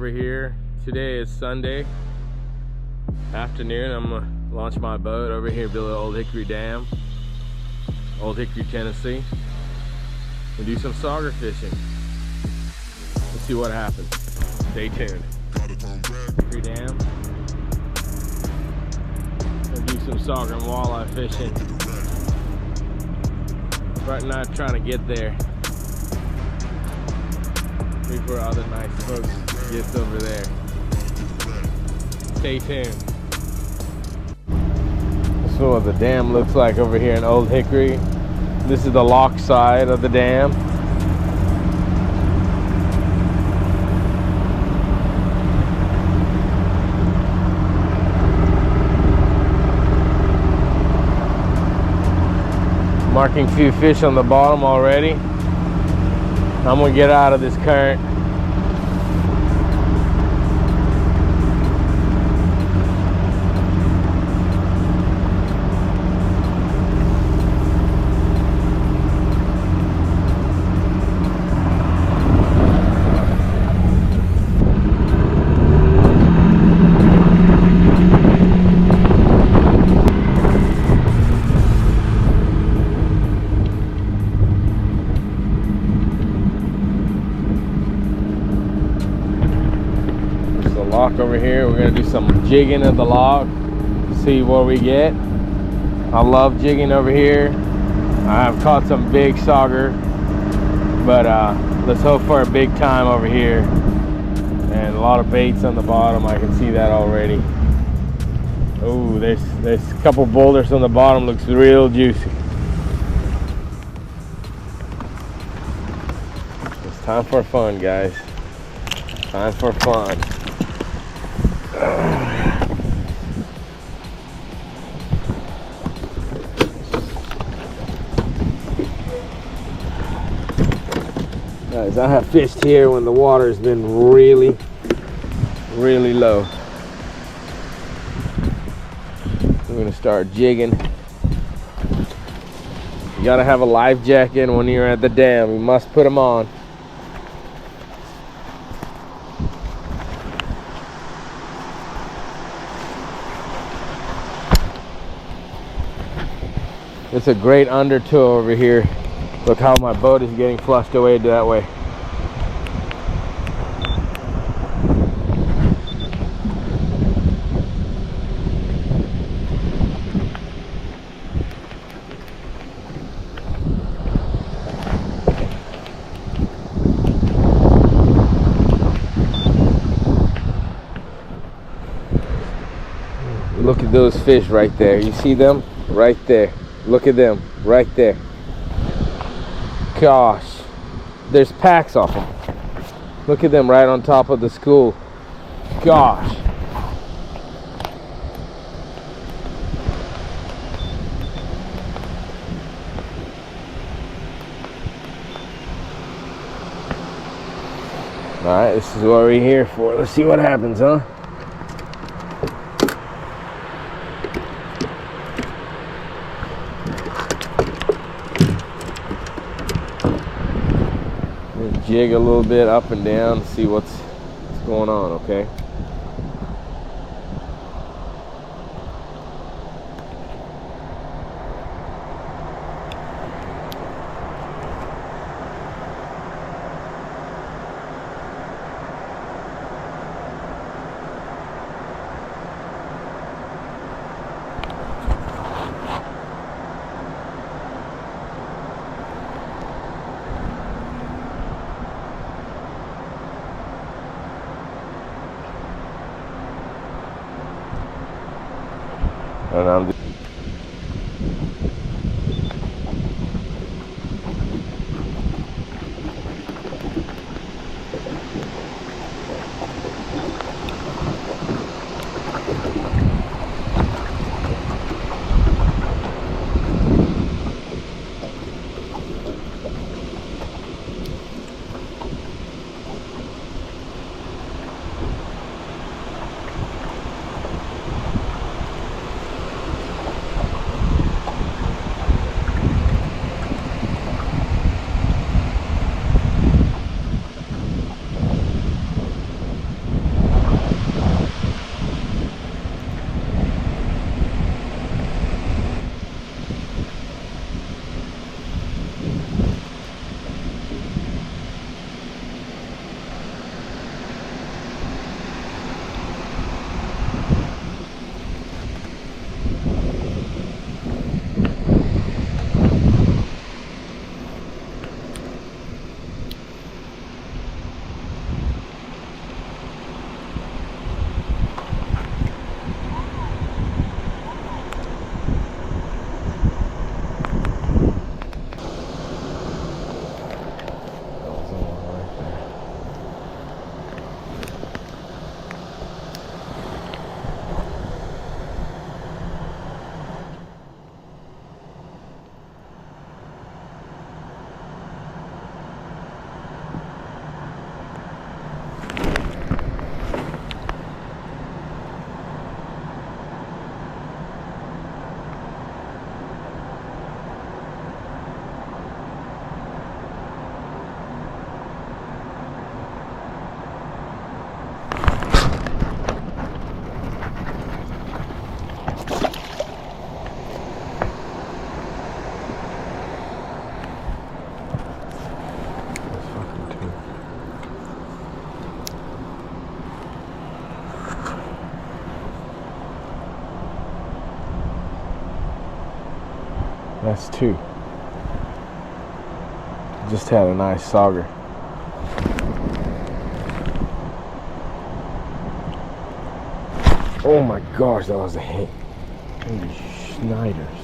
over here. Today is Sunday afternoon. I'm gonna launch my boat over here, build an Old Hickory Dam, Old Hickory, Tennessee, and do some sauger fishing. Let's see what happens. Stay tuned. Hickory Dam. Gonna do some sauger and walleye fishing. Right now, trying to get there before other nice folks gets over there. Stay tuned. This is what the dam looks like over here in Old Hickory. This is the lock side of the dam. Marking a few fish on the bottom already. I'm gonna get out of this current. Lock over here. We're gonna do some jigging at the lock, see what we get. I love jigging over here. I've caught some big sauger, but let's hope for a big time over here. And a lot of baits on the bottom. I can see that already. Oh, there's a couple boulders on the bottom. Looks real juicy. It's time for fun, guys. Time for fun. Guys, I have fished here when the water's been really low. We're gonna start jigging. You gotta have a life jacket when you're at the dam. You must put them on. It's a great undertow over here. Look how my boat is getting flushed away that way. Look at those fish right there. You see them? Right there. Look at them right there. Gosh, there's packs of them. Look at them right on top of the school. Gosh. All right, this is what we're here for. Let's see what happens, huh? Jig a little bit up and down, see what's going on, okay? And I'm That's two. Just had a nice Sauger. Oh my gosh, that was a hit. Holy Schneiders.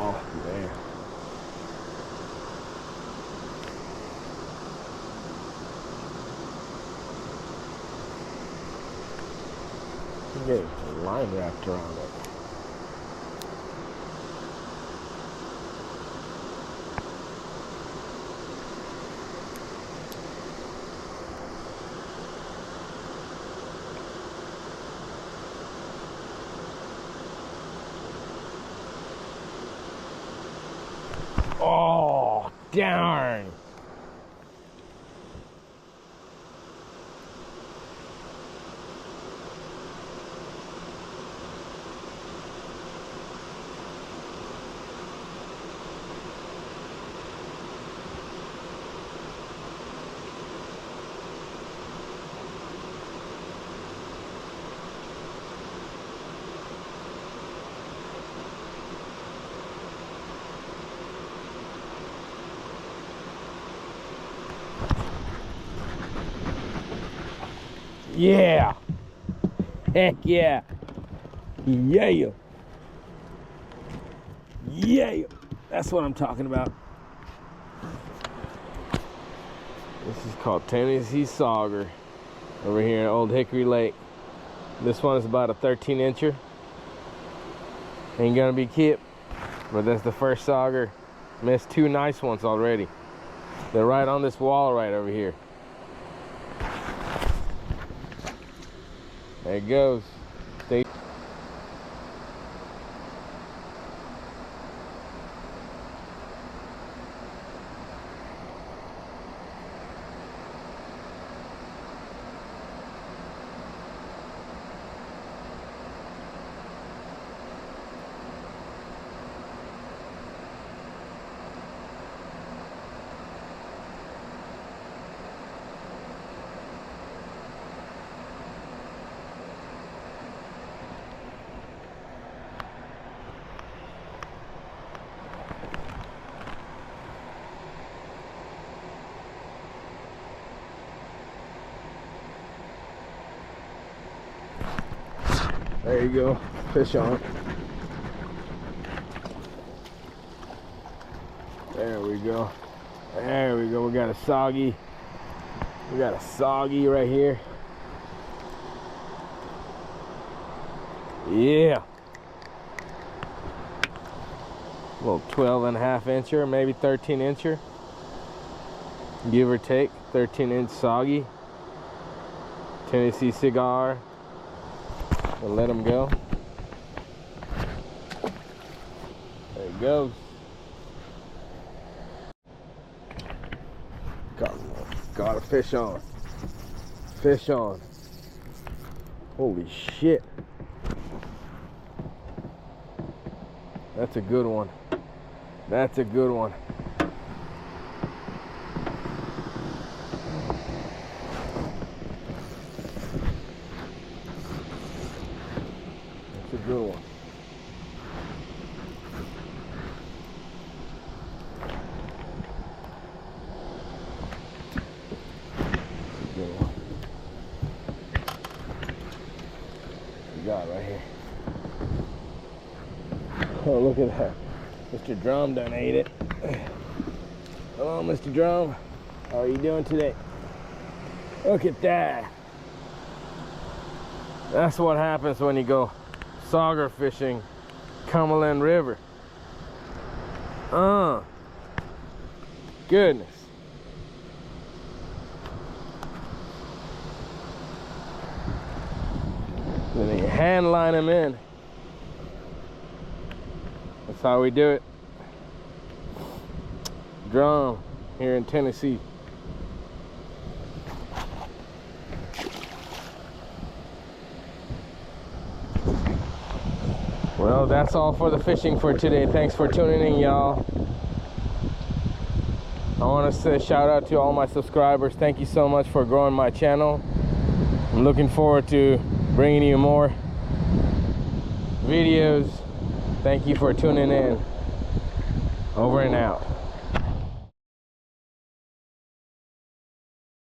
Oh man. I'm getting a line wrapped around it. Oh, darn. Yeah. Heck yeah. Yeah. Yeah. That's what I'm talking about. This is called Tennessee Sauger over here in Old Hickory Lake. This one is about a 13-incher. Ain't gonna be kept, but that's the first Sauger. Missed two nice ones already. They're right on this wall right over here. There it goes. Stay. There you go. Fish on it. There we go. There we go. We got a soggy. We got a soggy right here. Yeah. A little 12.5-incher, maybe 13-incher. Give or take. 13-inch soggy. Tennessee cigar. We'll let them go. There it goes. Got a fish on. Fish on. Holy shit. That's a good one. That's a good one. That's a good one. Got right here. Oh, look at that. Mr. Drum done ate it. Hello, Mr. Drum. How are you doing today? Look at that. That's what happens when you go sauger fishing Cumberland River. Goodness. Then you hand line them in. That's how we do it. Drum here in Tennessee. Well, that's all for the fishing for today. Thanks for tuning in, y'all. I want to say shout out to all my subscribers. Thank you so much for growing my channel. I'm looking forward to bringing you more videos. Thank you for tuning in. Over and out.